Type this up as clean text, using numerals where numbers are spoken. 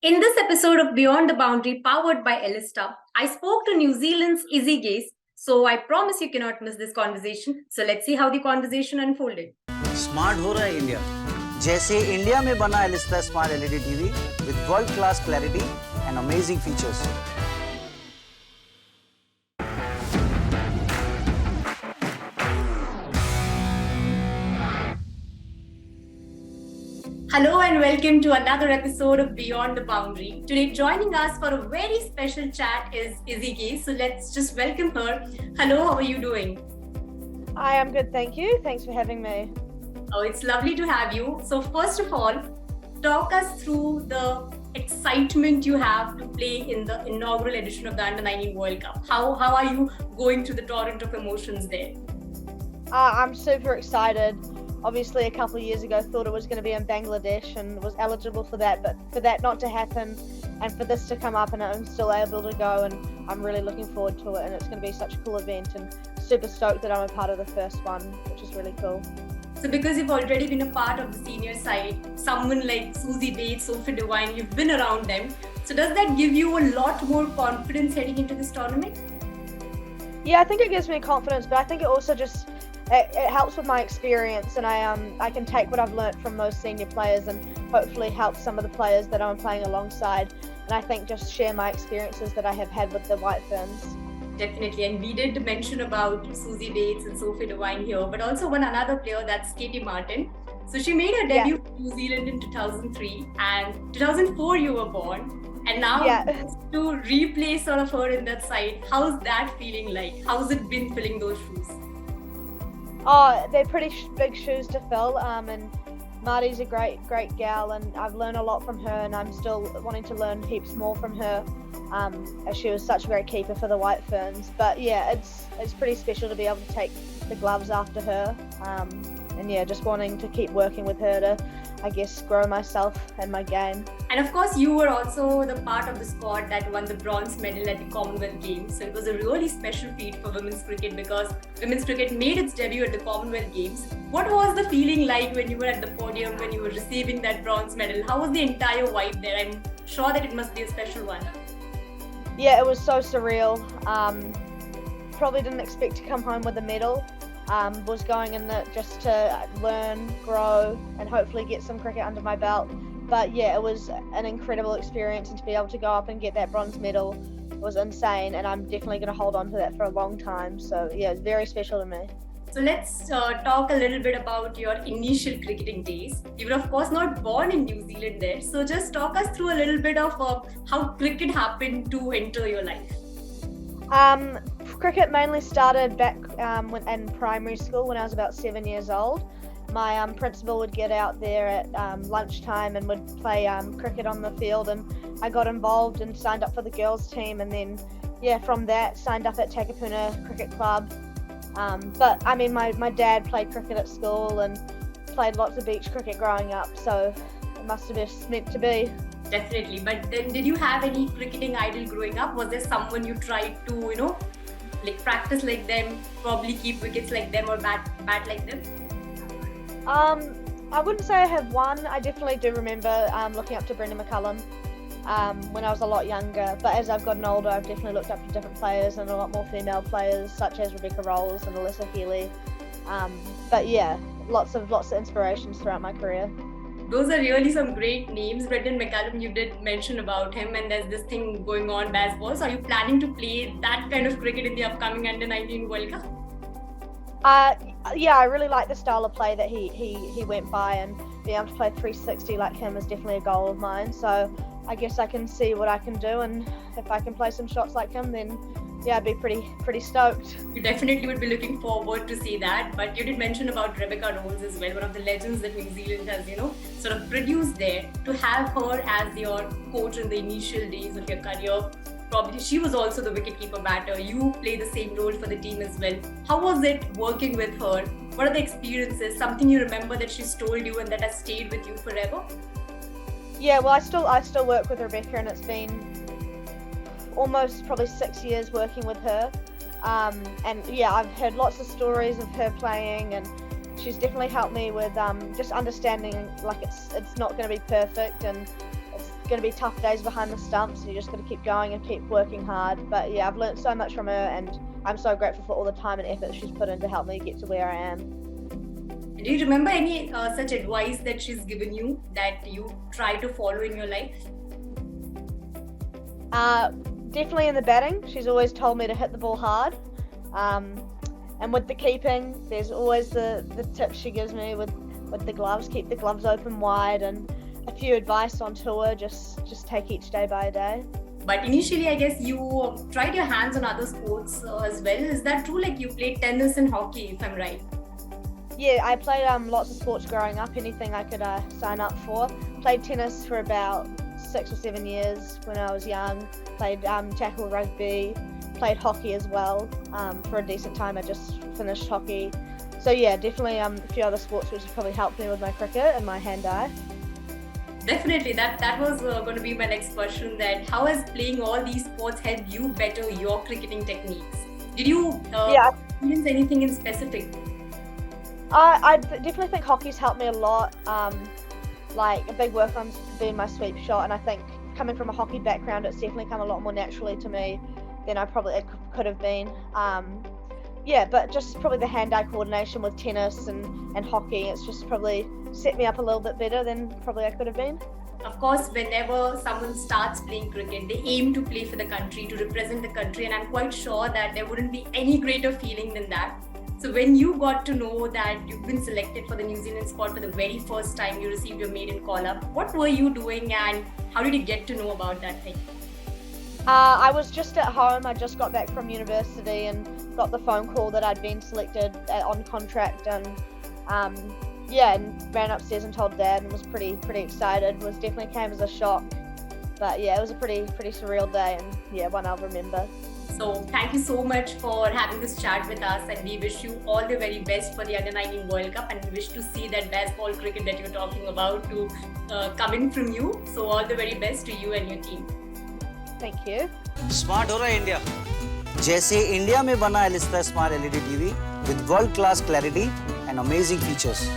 In this episode of Beyond the Boundary, powered by Elista, I spoke to New Zealand's Izzy Gaze, so I promise you cannot miss this conversation. So let's see how the conversation unfolded. Smart हो रहा है India जैसे India में बना Elista smart LED TV with world class clarity and amazing features. Hello and welcome to another episode of Beyond the Boundary. Today, joining us for a very special chat is Izzy Gaze. So let's just welcome her. Hello, how are you doing? Hi, I'm good, thank you. Thanks for having me. Oh, it's lovely to have you. So first of all, talk us through the excitement you have to play in the inaugural edition of the Under-19 World Cup. How are you going through the torrent of emotions there? I'm super excited. Obviously, a couple of years ago, thought it was going to be in Bangladesh and was eligible for that, but for that not to happen and for this to come up and I'm still able to go, and I'm really looking forward to it, and it's going to be such a cool event and super stoked that I'm a part of the first one, which is really cool. So because you've already been a part of the senior side, someone like Susie Bates, Sophie Devine, you've been around them. So does that give you a lot more confidence heading into this tournament? Yeah, I think it gives me confidence, but I think it also just it helps with my experience, and I can take what I've learnt from those senior players and hopefully help some of the players that I'm playing alongside, and I think just share my experiences that I have had with the White Ferns. Definitely, and we did mention about Susie Bates and Sophie Devine here, but also another player, that's Katey Martin. So she made her debut for New Zealand in 2003, and 2004 you were born, and now to replay sort of her in that side, how's that feeling like? How's it been filling those shoes? Oh, they're pretty big shoes to fill, and Marty's a great gal, and I've learned a lot from her, and I'm still wanting to learn heaps more from her, as she was such a great keeper for the White Ferns. But yeah, it's pretty special to be able to take the gloves after her, and yeah, just wanting to keep working with her to, I guess, grow myself and my game. And of course, you were also the part of the squad that won the bronze medal at the Commonwealth Games. So it was a really special feat for women's cricket because women's cricket made its debut at the Commonwealth Games. What was the feeling like when you were at the podium, when you were receiving that bronze medal? How was the entire vibe there? I'm sure that it must be a special one. Yeah, it was so surreal. Probably didn't expect to come home with a medal. Was going in there just to learn, grow, and hopefully get some cricket under my belt. But yeah, it was an incredible experience, and to be able to go up and get that bronze medal was insane, and I'm definitely going to hold on to that for a long time. So yeah, it's very special to me. So let's talk a little bit about your initial cricketing days. You were of course not born in New Zealand there, so just talk us through a little bit of how cricket happened to enter your life. Cricket mainly started back in primary school when I was about 7 years old. My principal would get out there at lunchtime and would play cricket on the field, and I got involved and signed up for the girls team, and then from that signed up at Takapuna Cricket Club. But I mean, my dad played cricket at school and played lots of beach cricket growing up, so it must have just meant to be. Definitely. But then did you have any cricketing idol growing up? Was there someone you tried to, like practice like them, probably keep wickets like them or bat like them? I wouldn't say I have one. I definitely do remember looking up to Brendan McCullum when I was a lot younger. But as I've gotten older, I've definitely looked up to different players and a lot more female players, such as Rebecca Rolls and Alyssa Healy. But yeah, lots of inspirations throughout my career. Those are really some great names. Brendan McCullum, you did mention about him, and there's this thing going on, Bazball. So are you planning to play that kind of cricket in the upcoming Under-19 World Cup? Yeah, I really like the style of play that he went by, and being able to play 360 like him is definitely a goal of mine. So I guess I can see what I can do, and if I can play some shots like him, then yeah, I'd be pretty stoked. You definitely would be looking forward to see that. But you did mention about Rebecca Rolls as well, one of the legends that New Zealand has, sort of produced there. To have her as your coach in the initial days of your career, probably she was also the wicketkeeper batter. You play the same role for the team as well. How was it working with her? What are the experiences? Something you remember that she's told you and that has stayed with you forever? Yeah, well, I still work with Rebecca, and it's been almost probably 6 years working with her, and yeah, I've heard lots of stories of her playing, and she's definitely helped me with just understanding like it's not going to be perfect, and going to be tough days behind the stumps. You just got to keep going and keep working hard. But yeah, I've learned so much from her, and I'm so grateful for all the time and effort she's put in to help me get to where I am. Do you remember any such advice that she's given you that you try to follow in your life? Definitely in the batting. She's always told me to hit the ball hard. And with the keeping, there's always the tips she gives me with the gloves. Keep the gloves open wide, and a few advice on tour. Just take each day by day. But initially, I guess you tried your hands on other sports as well. Is that true? Like you played tennis and hockey, if I'm right? Yeah, I played lots of sports growing up. Anything I could sign up for. Played tennis for about 6 or 7 years when I was young. Played tackle rugby. Played hockey as well for a decent time. I just finished hockey. So yeah, definitely a few other sports which have probably helped me with my cricket and my hand-eye. Definitely, that was going to be my next question. That how has playing all these sports helped you better your cricketing techniques? Did you experience anything in specific? I definitely think hockey's helped me a lot. Like a big work on's been my sweep shot, and I think coming from a hockey background, it's definitely come a lot more naturally to me than I probably could have been. But just probably the hand-eye coordination with tennis and hockey, it's just probably set me up a little bit better than probably I could have been. Of course, whenever someone starts playing cricket, they aim to play for the country, to represent the country, and I'm quite sure that there wouldn't be any greater feeling than that. So when you got to know that you've been selected for the New Zealand squad for the very first time, you received your maiden call-up, what were you doing and how did you get to know about that thing? I was just at home. I just got back from university and got the phone call that I'd been selected on contract, and and ran upstairs and told Dad, and was pretty excited. Was definitely came as a shock, but yeah, it was a pretty surreal day, and one I'll remember. So thank you so much for having this chat with us, and we wish you all the very best for the Under-19 World Cup, and we wish to see that Bazball cricket that you're talking about to come in from you. So all the very best to you and your team. Thank you. Smart हो रहा है India, जैसे India में बना Elista smart LED TV with world class clarity and amazing features.